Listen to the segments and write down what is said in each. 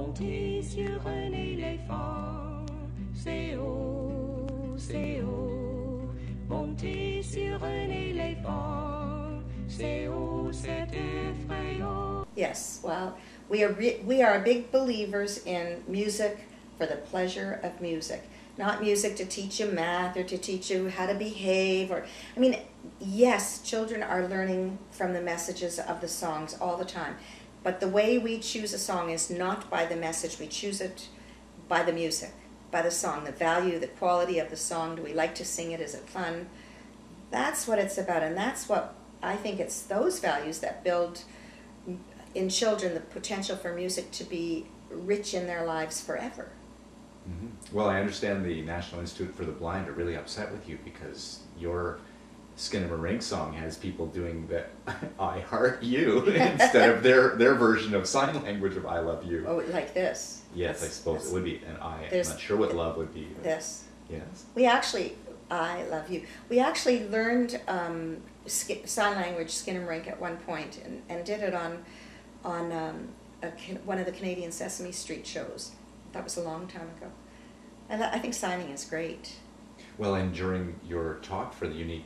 monter sur un éléphant, c'est haut, monter sur un éléphant, c'est haut, c'est effrayant. Yes, well, we are big believers in music for the pleasure of music. Not music to teach you math or to teach you how to behave, or, I mean, yes, children are learning from the messages of the songs all the time, but the way we choose a song is not by the message. We choose it by the music, by the song, the value, the quality of the song. Do we like to sing it? Is it fun? That's what it's about, and that's what I think it's those values that build in children the potential for music to be rich in their lives forever. Mm-hmm. Well, I understand the National Institute for the Blind are really upset with you because your Skinnamarink song has people doing the I heart you instead of their version of sign language of I love you. Oh, like this. Yes, I suppose it would be an I. I'm not sure what love would be. This. Yes. We actually, I love you. We actually learned sign language Skinnamarink at one point and did it on one of the Canadian Sesame Street shows. That was a long time ago. And I think signing is great. Well, and during your talk for the Unique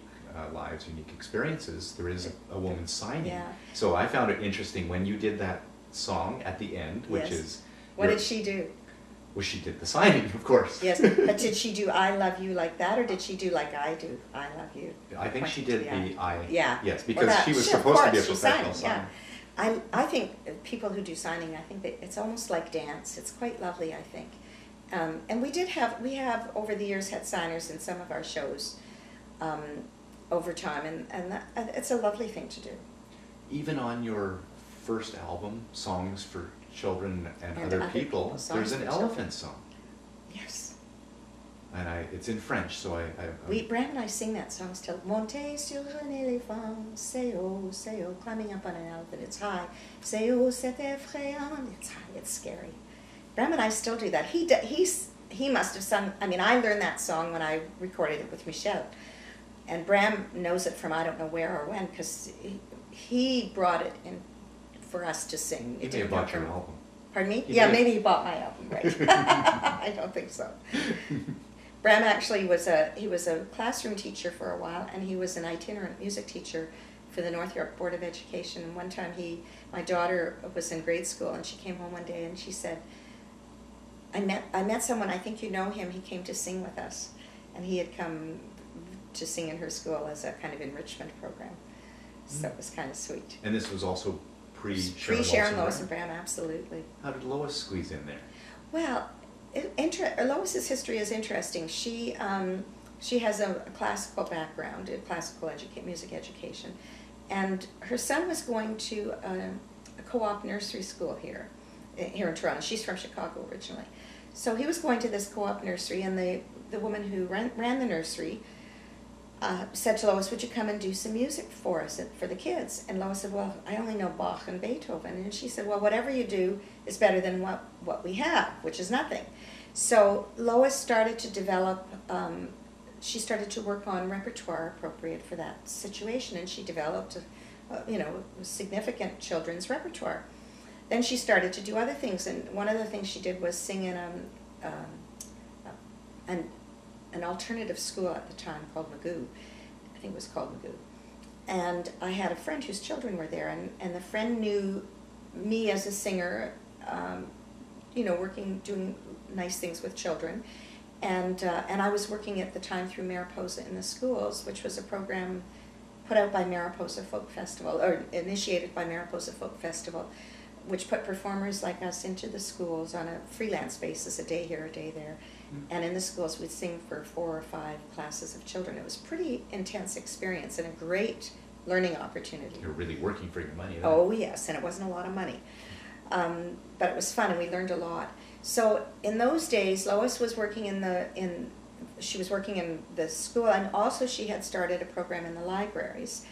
Lives, Unique Experiences, there is a woman signing. Yeah. So I found it interesting when you did that song at the end, which yes. is... What did she do? Well, she did the signing, of course. Yes, but did she do I love you like that, or did she do like I do, I love you? I think she did the I. Yeah. Yes, because she was supposed to be a professional signer. Yeah. I think people who do signing, I think that it's almost like dance. It's quite lovely, I think. And we have over the years had signers in some of our shows over time, and it's a lovely thing to do. Even on your first album, Songs for Children and Other People, there's an elephant song. Yes. And it's in French, so Bram and I sing that song still. Monter sur un éléphant, c'est haut, climbing up on an elephant, it's high. C'est haut, c'est effrayant, it's high, it's scary. Bram and I still do that. He must have sung, I mean, I learned that song when I recorded it with Michelle. And Bram knows it from I don't know where or when, because he brought it in for us to sing. He may have bought your album. Pardon me? Yeah, maybe he bought my album, right. I don't think so. Bram actually was a classroom teacher for a while, and he was an itinerant music teacher for the North York Board of Education. And one time my daughter was in grade school, and she came home one day and she said, I met someone, I think you know him, he came to sing with us. And he had come to sing in her school as a kind of enrichment program. So it was kind of sweet. And this was also Sharon, Lois, and Bram, absolutely. How did Lois squeeze in there? Well, Lois's history is interesting. She has a classical background, a classical music education, and her son was going to a co-op nursery school here in Toronto. She's from Chicago originally, so he was going to this co-op nursery, and the woman who ran the nursery said to Lois, "Would you come and do some music for us, for the kids?" And Lois said, "Well, I only know Bach and Beethoven." And she said, "Well, whatever you do is better than what we have, which is nothing." So Lois started to develop, she started to work on repertoire appropriate for that situation, and she developed a significant children's repertoire. Then she started to do other things, and one of the things she did was sing in an alternative school at the time called Magoo. I think it was called Magoo. And I had a friend whose children were there, and the friend knew me as a singer, doing nice things with children. And I was working at the time through Mariposa in the Schools, which was a program put out by Mariposa Folk Festival, or initiated by Mariposa Folk Festival, which put performers like us into the schools on a freelance basis, a day here, a day there. And in the schools, we'd sing for 4 or 5 classes of children. It was a pretty intense experience and a great learning opportunity. You're really working for your money, then. Oh, yes, and it wasn't a lot of money. But it was fun, and we learned a lot. So in those days, Lois was working in the school, and also she had started a program in the libraries.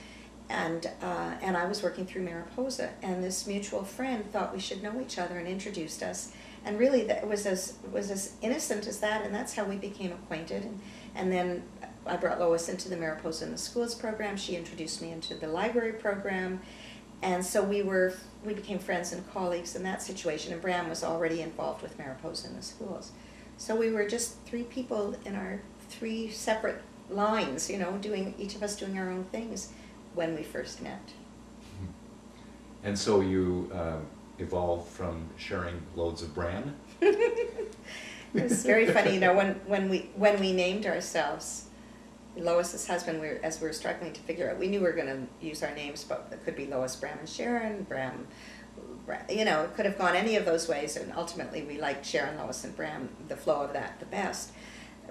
And I was working through Mariposa, and this mutual friend thought we should know each other and introduced us. And really, it was as innocent as that, and that's how we became acquainted. And then I brought Lois into the Mariposa in the Schools program. She introduced me into the library program, And so we became friends and colleagues in that situation, and Bram was already involved with Mariposa in the schools. So we were just three people in our three separate lines, you know, each of us doing our own things when we first met. And so you evolved from sharing loads of Bram? It was very funny, you know, when we named ourselves, Lois's husband, as we were struggling to figure out, we knew we were going to use our names, but it could be Lois, Bram, and Sharon, Bram, you know, it could have gone any of those ways, and ultimately we liked Sharon, Lois, and Bram, the flow of that the best.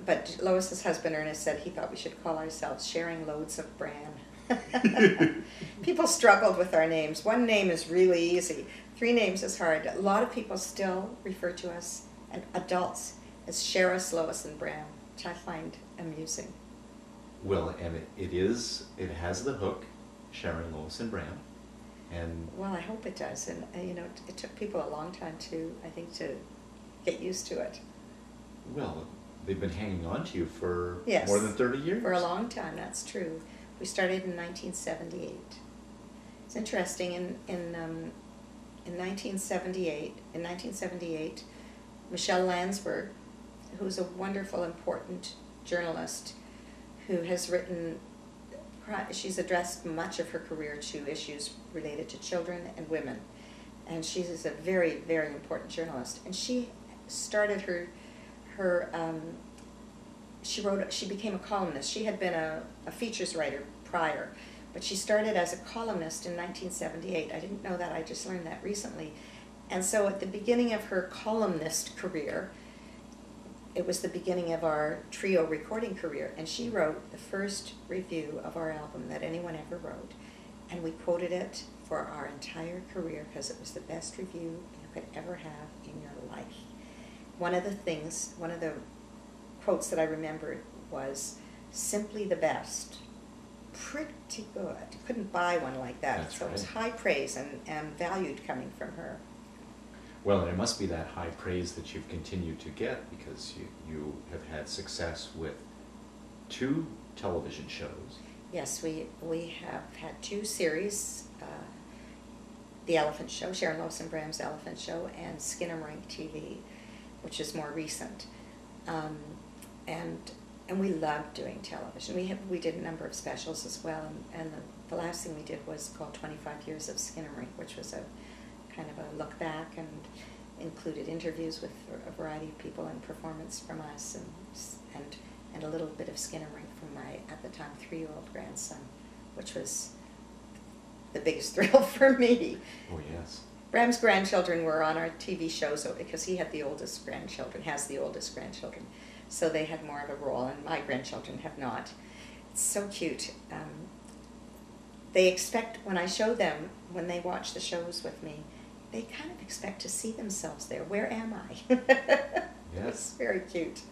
But Lois's husband, Ernest, said he thought we should call ourselves Sharing Loads of Bram. People struggled with our names. One name is really easy. 3 names is hard. A lot of people still refer to us, and adults, as Sharis, Lois, and Bram, which I find amusing. Well, and it has the hook, Sharon, Lois, and Bram, and well, I hope it does, and you know, it took people a long time I think, to get used to it. Well, they've been hanging on to you for yes, more than 30 years. For a long time, that's true. We started in 1978. It's interesting. In 1978, Michelle Landsberg, who's a wonderful, important journalist, who has written, she's addressed much of her career to issues related to children and women. And she's a very, very important journalist. And she started she became a columnist. She had been a features writer prior, but she started as a columnist in 1978. I didn't know that, I just learned that recently. And so at the beginning of her columnist career, it was the beginning of our trio recording career, and she wrote the first review of our album that anyone ever wrote, and we quoted it for our entire career because it was the best review you could ever have in your life. One of the quotes that I remembered was, "Simply the best." Pretty good. You couldn't buy one like that. That's so right. It was high praise and valued coming from her. Well, and it must be that high praise that you've continued to get, because you have had success with 2 television shows. Yes, we have had 2 series, The Elephant Show, Sharon, Lois, and Bram's Elephant Show, and Skinnamarink TV, which is more recent. And we love doing television. We did a number of specials as well, and the last thing we did was called 25 Years of Skinnamarink, which was a kind of a look back and included interviews with a variety of people and performance from us, and a little bit of Skinnamarink from my, at the time, 3-year-old grandson, which was the biggest thrill for me. Oh, yes. Bram's grandchildren were on our TV shows because he had the oldest grandchildren, has the oldest grandchildren, so they had more of a role, and my grandchildren have not. It's so cute. They expect, when I show them, when they watch the shows with me, they kind of expect to see themselves there. Where am I? Yes. It's very cute.